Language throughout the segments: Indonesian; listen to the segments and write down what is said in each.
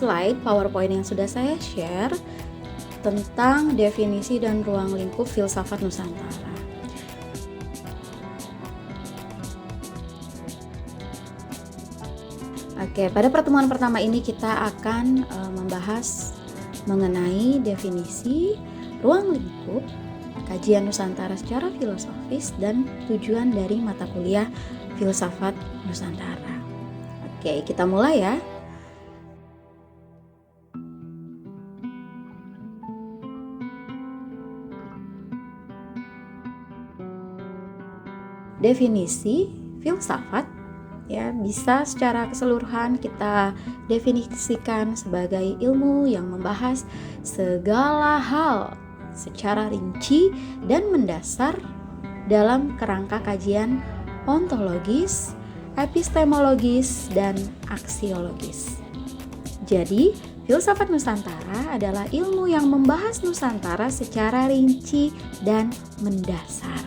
slide PowerPoint yang sudah saya share tentang definisi dan ruang lingkup filsafat Nusantara. Oke, pada pertemuan pertama ini kita akan membahas mengenai definisi, ruang lingkup, kajian Nusantara secara filosofis, dan tujuan dari mata kuliah filsafat Nusantara. Oke, kita mulai ya. Definisi filsafat ya bisa secara keseluruhan kita definisikan sebagai ilmu yang membahas segala hal secara rinci dan mendasar dalam kerangka kajian ontologis, epistemologis, dan aksiologis. Jadi, filsafat Nusantara adalah ilmu yang membahas Nusantara secara rinci dan mendasar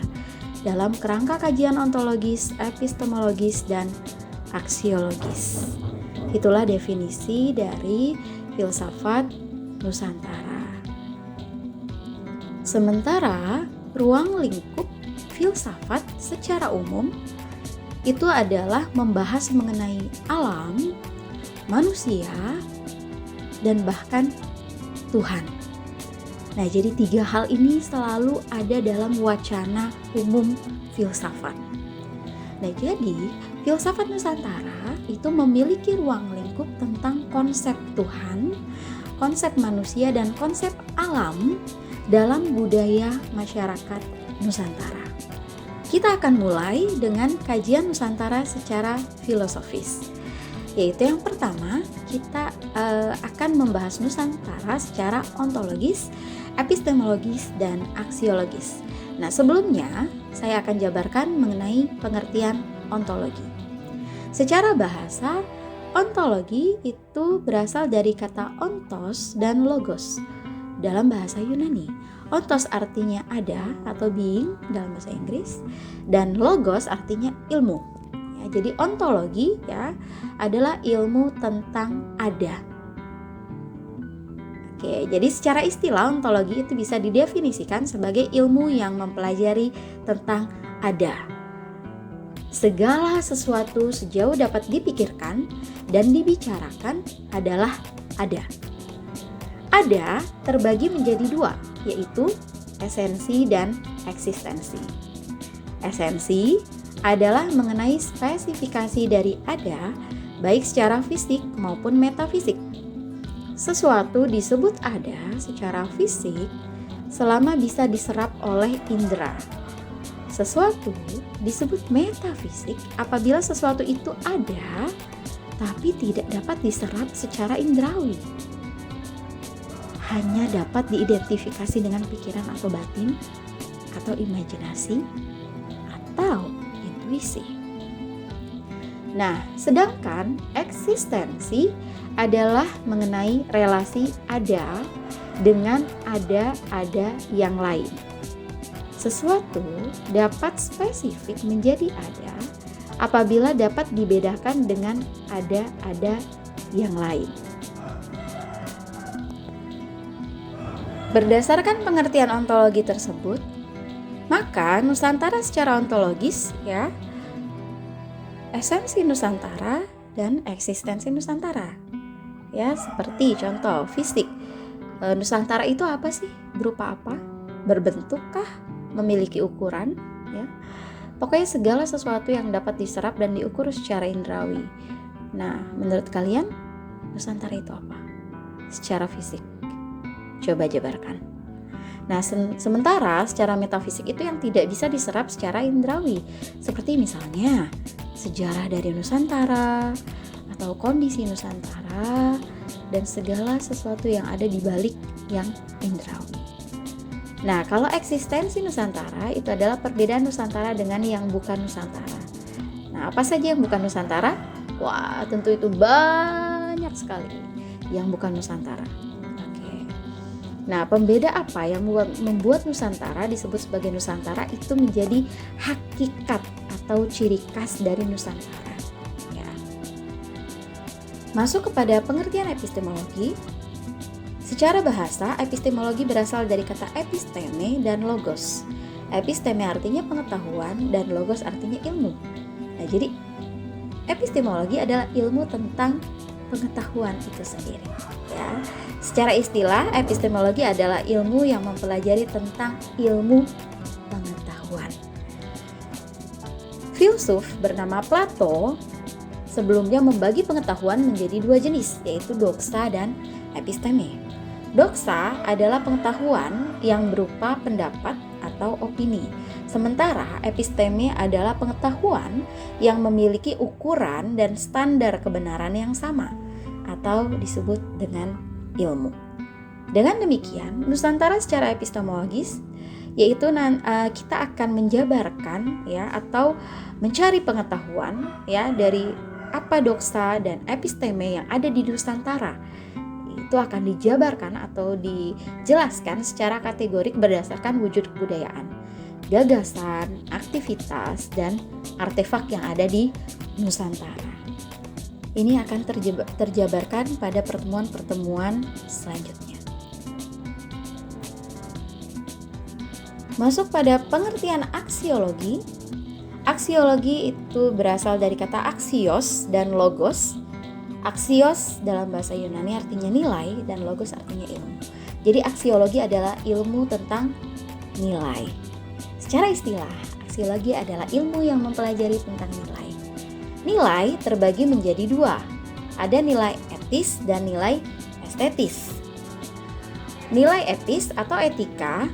dalam kerangka kajian ontologis, epistemologis, dan aksiologis. Itulah definisi dari filsafat Nusantara. Sementara ruang lingkup filsafat secara umum itu adalah membahas mengenai alam, manusia, dan bahkan Tuhan. Nah, jadi 3 hal ini selalu ada dalam wacana umum filsafat. Nah, jadi filsafat Nusantara itu memiliki ruang lingkup tentang konsep Tuhan, konsep manusia, dan konsep alam dalam budaya masyarakat Nusantara. Kita akan mulai dengan kajian Nusantara secara filosofis. Yaitu yang pertama, kita akan membahas Nusantara secara ontologis, epistemologis, dan aksiologis. Nah, sebelumnya saya akan jabarkan mengenai pengertian ontologi. Secara bahasa, ontologi itu berasal dari kata ontos dan logos dalam bahasa Yunani. Ontos artinya ada atau being dalam bahasa Inggris, dan logos artinya ilmu. Jadi ontologi ya adalah ilmu tentang ada. Oke, jadi secara istilah ontologi itu bisa didefinisikan sebagai ilmu yang mempelajari tentang ada. Segala sesuatu sejauh dapat dipikirkan dan dibicarakan adalah ada. Ada terbagi menjadi 2, yaitu esensi dan eksistensi. Esensi adalah mengenai spesifikasi dari ada, baik secara fisik maupun metafisik. Sesuatu disebut ada secara fisik selama bisa diserap oleh indera. Sesuatu disebut metafisik apabila sesuatu itu ada tapi tidak dapat diserap secara indrawi. Hanya dapat diidentifikasi dengan pikiran atau batin, atau imajinasi, atau intuisi. Nah, sedangkan eksistensi adalah mengenai relasi ada dengan ada yang lain. Sesuatu dapat spesifik menjadi ada apabila dapat dibedakan dengan ada yang lain. Berdasarkan pengertian ontologi tersebut, maka Nusantara secara ontologis ya, esensi Nusantara dan eksistensi Nusantara. Ya, seperti contoh fisik. Nusantara itu apa sih? Berupa apa? Berbentukkah? Memiliki ukuran? Ya. Pokoknya segala sesuatu yang dapat diserap dan diukur secara indrawi. Nah, menurut kalian Nusantara itu apa? Secara fisik. Coba jabarkan. Nah, sementara secara metafisik itu yang tidak bisa diserap secara indrawi, seperti misalnya sejarah dari Nusantara atau kondisi Nusantara dan segala sesuatu yang ada di balik yang indrawi. Nah, kalau eksistensi Nusantara itu adalah perbedaan Nusantara dengan yang bukan Nusantara. Nah, apa saja yang bukan Nusantara? Wah, tentu itu banyak sekali yang bukan Nusantara. Nah, pembeda apa yang membuat Nusantara disebut sebagai Nusantara itu menjadi hakikat atau ciri khas dari Nusantara. Ya. Masuk kepada pengertian epistemologi. Secara bahasa, epistemologi berasal dari kata episteme dan logos. Episteme artinya pengetahuan dan logos artinya ilmu. Nah, jadi epistemologi adalah ilmu tentang pengetahuan itu sendiri. Ya. Secara istilah, epistemologi adalah ilmu yang mempelajari tentang ilmu pengetahuan. Filsuf bernama Plato sebelumnya membagi pengetahuan menjadi dua jenis, yaitu doxa dan episteme. Doxa adalah pengetahuan yang berupa pendapat atau opini, sementara episteme adalah pengetahuan yang memiliki ukuran dan standar kebenaran yang sama, atau disebut dengan ilmu. Dengan demikian, Nusantara secara epistemologis yaitu kita akan menjabarkan ya atau mencari pengetahuan ya dari apa doxa dan episteme yang ada di Nusantara. Itu akan dijabarkan atau dijelaskan secara kategorik berdasarkan wujud kebudayaan, gagasan, aktivitas, dan artefak yang ada di Nusantara. Ini akan terjabarkan pada pertemuan-pertemuan selanjutnya. Masuk pada pengertian aksiologi. Aksiologi itu berasal dari kata aksios dan logos. Aksios dalam bahasa Yunani artinya nilai dan logos artinya ilmu. Jadi aksiologi adalah ilmu tentang nilai. Secara istilah, aksiologi adalah ilmu yang mempelajari tentang nilai. Nilai terbagi menjadi dua. Ada nilai etis dan nilai estetis. Nilai etis atau etika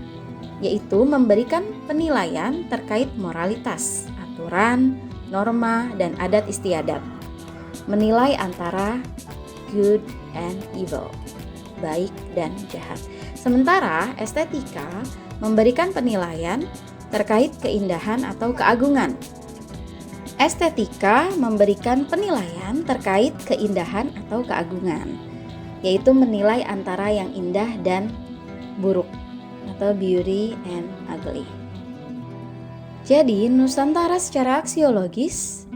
yaitu memberikan penilaian terkait moralitas, aturan, norma, dan adat istiadat. Menilai antara good and evil, baik dan jahat. Sementara estetika memberikan penilaian terkait keindahan atau keagungan. Estetika memberikan penilaian terkait keindahan atau keagungan, yaitu menilai antara yang indah dan buruk atau beauty and ugly. Jadi Nusantara secara aksiologis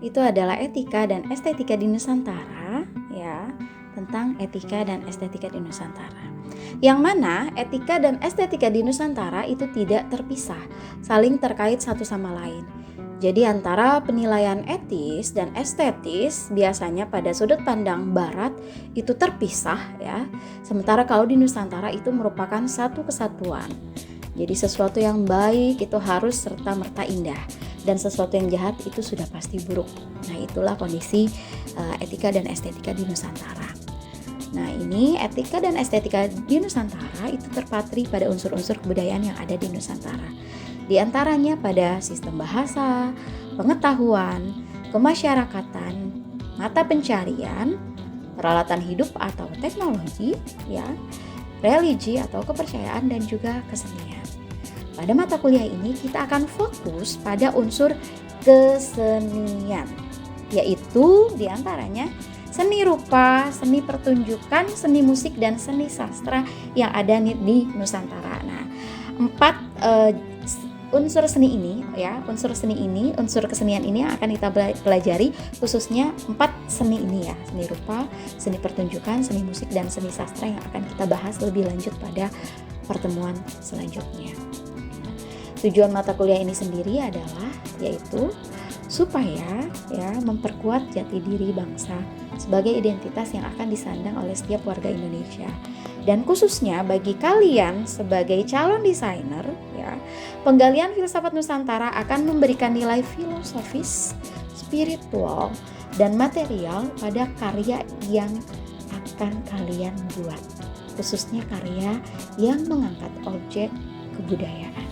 itu adalah etika dan estetika di Nusantara, ya, tentang etika dan estetika di Nusantara. Yang mana etika dan estetika di Nusantara itu tidak terpisah, saling terkait satu sama lain. Jadi antara penilaian etis dan estetis biasanya pada sudut pandang barat itu terpisah ya. Sementara kalau di Nusantara itu merupakan satu kesatuan. Jadi sesuatu yang baik itu harus serta-merta indah dan sesuatu yang jahat itu sudah pasti buruk. Nah, itulah kondisi etika dan estetika di Nusantara. Nah, ini etika dan estetika di Nusantara itu terpatri pada unsur-unsur kebudayaan yang ada di Nusantara. Di antaranya pada sistem bahasa, pengetahuan, kemasyarakatan, mata pencarian, peralatan hidup atau teknologi, ya, religi atau kepercayaan, dan juga kesenian. Pada mata kuliah ini kita akan fokus pada unsur kesenian, yaitu di antaranya seni rupa, seni pertunjukan, seni musik, dan seni sastra yang ada di Nusantara. Nah, unsur kesenian ini yang akan kita pelajari, khususnya 4 seni ini ya, seni rupa, seni pertunjukan, seni musik, dan seni sastra yang akan kita bahas lebih lanjut pada pertemuan selanjutnya. Tujuan mata kuliah ini sendiri adalah yaitu supaya ya memperkuat jati diri bangsa sebagai identitas yang akan disandang oleh setiap warga Indonesia. Dan khususnya bagi kalian sebagai calon desainer ya, penggalian filsafat Nusantara akan memberikan nilai filosofis, spiritual, dan material pada karya yang akan kalian buat, khususnya karya yang mengangkat objek kebudayaan.